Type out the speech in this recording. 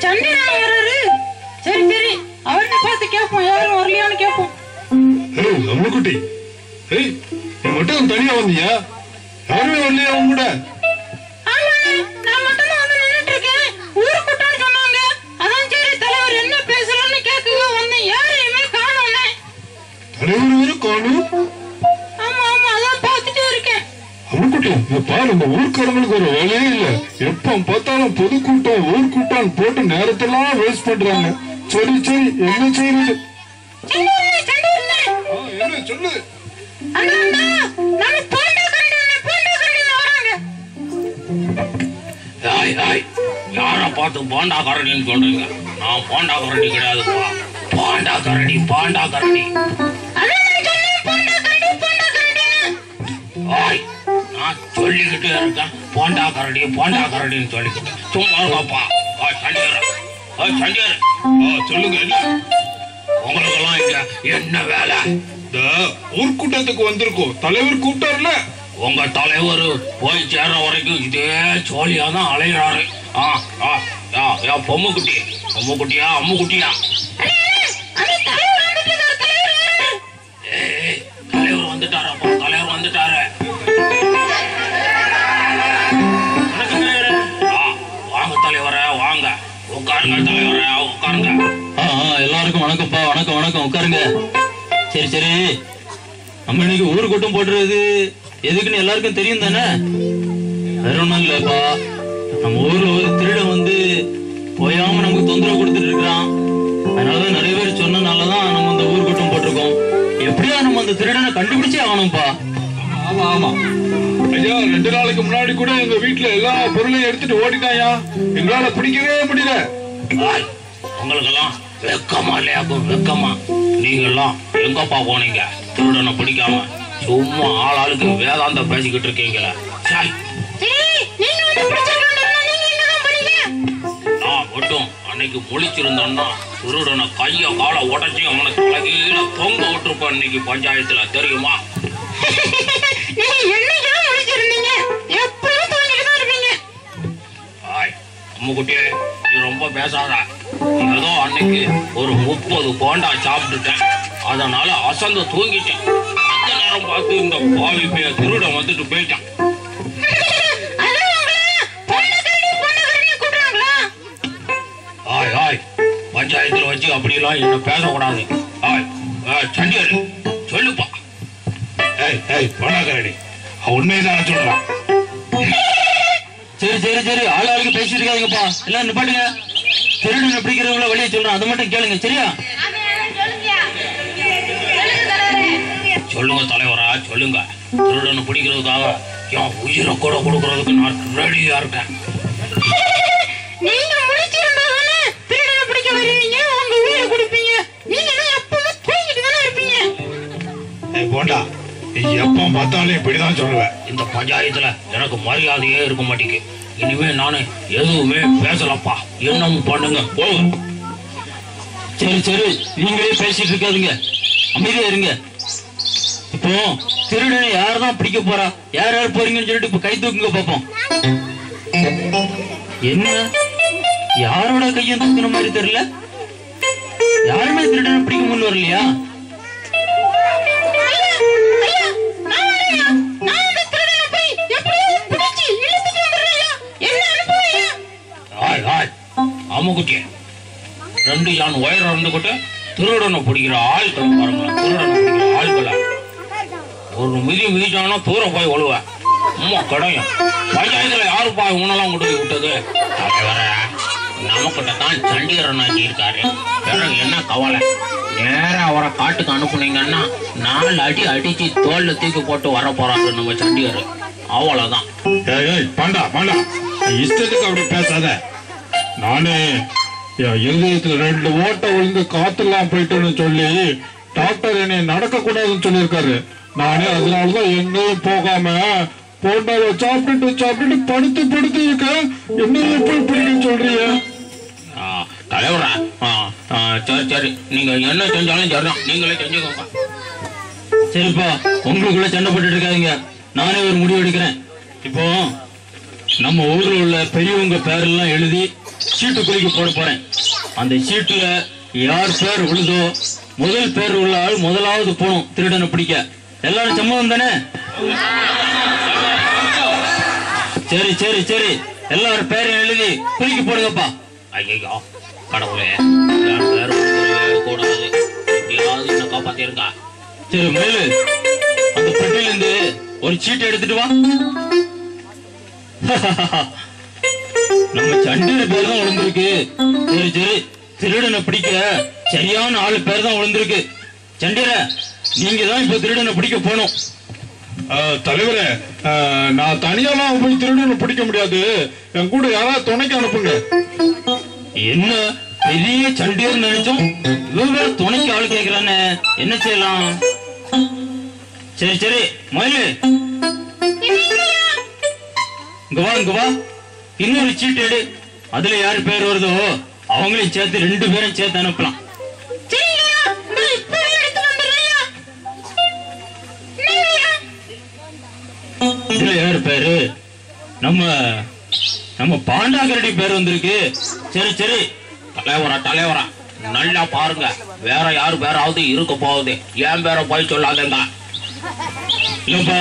சண்டை வர்றாரு. சரி சரி, அவர்கிட்ட பார்த்து கேட்போம், யாரும் வரலையான்னு கேட்போம். அம்முக்குட்டி, நீ மட்டும் தனியா வந்தியா? யாருமே வரலையா உங்க கூட? நான் மட்டும் தான் வந்து நின்னுட்டு இருக்கேன். ஊர் கூட்டம்னு சொன்னாங்க. அதான் சரி தலைவர் என்ன பேசுறான்னு கேட்க வந்தேன். யாரையுமே காணோம்னே. தலைவர் காணும்? ஆமா ஆமா, அதான் பார்த்துட்டே இருக்கேன். அம்முக்குட்டி, பாரு, இந்த ஊர்க்காரங்களுக்கு ஒரு வேலையே இல்ல. எப்ப பார்த்தாலும் பொதுக்கூட்டம் ஊர் கூட்டம் போட்டு நேரத்தெல்லாம் வேஸ்ட் பண்றாங்க. சரி சரி, என்ன செய்யறது? என்ன சொல்லு? யார பார்த்து பாண்டா கரடின்னு சொல்றீங்க? நான் பாண்டா கரடி கிடையாதுப்பா. பாண்டா கரடி, பாண்டா கரடி. நான் சொல்லிக்கிட்டே இருக்கேன், பாண்டா கரடி பாண்டா கரடின்னு சொல்லிக்கிட்டேன். சும்மா இருக்காப்பா. சண்டியர் சொல்லுங்க, உங்களுக்கெல்லாம் இங்க என்ன வேலை? ஊர்கூட்டத்துக்கு வந்திருக்கோம். தலைவர் கூப்பிட்டாருல. உங்க தலைவர் போய் சேர்ற வரைக்கும் இதே ஜோலியா தான் அலைகிறாரு. பொம்முக்குட்டி, பொம்முக்குட்டியா அம்முக்குட்டியா? தலைவர் வந்துட்டாரப்பா, தலைவர் வந்துட்டாரு. வாங்க தலைவரே, வாங்க உட்காருங்க. தலைவரே உட்காருங்க. எல்லாருக்கும் வணக்கம்ப்பா. வணக்கம் வணக்கம், உட்காருங்க. சரி சரி, நம்ம இன்னைக்கு ஊர் கூட்டம் போடுறது எதுக்குன்னு எல்லாருக்கும் தெரியும் தானே? வேற ஒண்ணும் இல்லப்பா, நம்ம ஊர்ல ஒரு திருடன் வந்து போயாம நமக்கு தொந்தரவு கொடுத்துட்டு இருக்கிறான். அதனாலதான் நிறைய பேர் சொன்னனாலதான் நம்ம இந்த ஊர் கூட்டம் போட்டிருக்கோம். எப்படியா நம்ம அந்த திருடனை கண்டுபிடிச்சே ஆகணும்ப்பா. ஆமா ஆமா ஐயா, 2 நாளைக்கு முன்னாடி கூட எங்க வீட்டுல எல்லா பொருளையும் எடுத்துட்டு ஓடிட்டாயா. எங்களால பிடிக்கவே முடியல. உங்களுக்கெல்லாம் வெக்கமா இல்லையா? வெக்கமா? நீங்க எல்லாம் எங்கப்பா போனீங்க திருடனை பிடிக்காம? சும்மா ஆளாளுக்கு வேதாந்தம் பேசிக்கிட்டு இருக்கீங்களே. நான் மட்டும் அன்னைக்கு முழிச்சிருந்தோம்னா திருடனை கைய காலை உடச்சி அவனை தலைகீழ தொங்க விட்டுருப்பான் இன்னைக்கு பஞ்சாயத்துல, தெரியுமா? அம்முக்குட்டியே, நீ ரொம்ப பேசாத. ஏதோ அன்னைக்கு ஒரு 30 போண்டா சாப்பிட்டுட்டேன், அதனால அசந்து தூங்கிட்டேன். அந்த நேரம் பார்த்து இந்த பாவி பைய திருடன் வந்துட்டு போயிட்டான். பஞ்சாயத்துல வச்சு அப்படியெல்லாம் என்ன பேசக்கூடாது. சண்டியர் சொல்லுப்பா. பணக்காரடி உண்மைதான் சொல்றான். சரி சரி சரி, ஆளாளுக்கு பேசிட்டு இருக்காதுங்கப்பா. எல்லாம் நிப்பாட்டுங்க. திருடனை பிடிக்கிறவங்கள வழியை சொல்றேன், அதை மட்டும் கேளுங்க, சரியா? சொல்லுங்க தலைவரா, சொல்லுங்க. திருடனை பிடிக்கிறதுக்காக என் உயிரை கூட கொடுக்கறதுக்கு நான் ரெடியா இருக்கேன். போண்டா, எப்ப பார்த்தாலும் இப்படிதான் சொல்லுவேன். இந்த பஞ்சாயத்துல எனக்கு மரியாதையே இருக்க மாட்டேங்குது. இனிமே நானு எதுவுமே பேசலப்பா. என்னமும் பண்ணுங்க, போங்க. சரி சரி, நீங்களே பேசிட்டு இருக்காதுங்க, அமைதியா இருங்க. இப்போ திருடனை யார்தான் பிடிக்க போறா? யார் யார் போறீங்கன்னு சொல்லிட்டு இப்ப கை தூக்குங்க பாப்போம். என்ன யாரோட கையை தூக்குன மாதிரி தெரியல? யாருமே திருடனை பிடிக்க முன் வரலையா? அம்முக்குட்டி, 2 ஜான் உயரம் இருந்துகிட்டு திருடனை பிடிக்கிற ஆட்களை பாருங்களேன். திருடனை பிடிக்கிற ஆட்களை ஒரு மிதிச்சானா தூரம் போய் ஒழுவேன். அம்மா கடையும் பஞ்சாயத்துல யாருப்பா உன்னெல்லாம் கொண்டு போய் விட்டது? தலைவர, நமக்கிட்ட தான் சண்டிகரன் ஆக்கி இருக்காரு. பிறகு என்ன கவலை? நேரம் அவரை காட்டுக்கு அனுப்புனீங்கன்னா 4 அடி அடிச்சு தோல்ல தூக்கி போட்டு வர போறாரு நம்ம சண்டிகர். அவ்வளவுதான். பாண்டா பாண்டா, இஷ்டத்துக்கு அப்படி பேசாத. நானே இருதயத்துல 2 ஓட்ட விழுந்து காத்தெல்லாம் போயிட்டோன்னு சொல்லி டாக்டர் என்னை நடக்க கூடாதுன்னு சொல்லியிருக்காரு. நானே அதனாலதான் எங்கேயும் போகாம போண்டாவை சாப்பிட்டு படுத்து இருக்கேன். என்ன எப்படி பிடிக்கும் சொல்றீங்க? தலைவரா, சரி சரி, நீங்க என்ன செஞ்சாலும் சரிதான், நீங்களே செஞ்சுக்கோங்க. சரிப்பா, உங்களுக்குள்ள சண்டை போட்டு இருக்காதீங்க, நானே ஒரு முடிவு எடுக்கிறேன். இப்போ நம்ம ஊர்ல உள்ள பெரியவங்க பேரெல்லாம் எழுதி சீட்டு குலுக்கி போட போறேன். அந்த சீட்டுல யார் பேர் விழுதோ முதல் பேர் உள்ள ஆள் முதலாவது போகணும் திருடனை பிடிக்க. எல்லாரும் சம்மதம் தானே? சரி சரி சரி, எல்லாரும் பேரையும் எழுதி குலுக்கி போடுங்கப்பா. ஐயோ கடவுளே, என் பேர் கூடாது, எப்படியாவது என்ன காப்பாத்திருங்க. சரி மேலு, அந்த பெட்டியில இருந்து ஒரு சீட்டை எடுத்துட்டு வா. நம்ம சண்டியோட பேர் தான் விழுந்திருக்கு. சரி சரி, திருடனை பிடிக்க சரியான ஆளு பேர் தான் விழுந்திருக்கு. சண்டியர, நீங்க தான் இப்ப திருடனை பிடிக்க போகணும். தலைவரே, நான் தனியாலாம் போய் திருடனை பிடிக்க முடியாது. என் கூட யாராவது துணைக்கு அனுப்புங்க. என்ன பெரிய சண்டியர் நினைச்சோம், இவன் வேற துணைக்கு ஆளு கேட்கிறானே, என்ன செய்யலாம்? சரி சரி மயிலு, இங்க வா இங்க வா. இன்னொரு சீட்டு எடு, அதுல யாரு பேர் வருதோ அவங்களையும் சேர்த்து 2 பேரும் சேர்த்து அனுப்பலாம். இதுல யாரு பேரு? நம்ம பாண்டாகரடி பேர் வந்திருக்கு. சரி சரி தலைவரா நல்லா பாருங்க, வேற யாரு பேராவது இருக்க போகுது, என் பேரை போய் சொல்லாதேங்க. இல்லப்பா,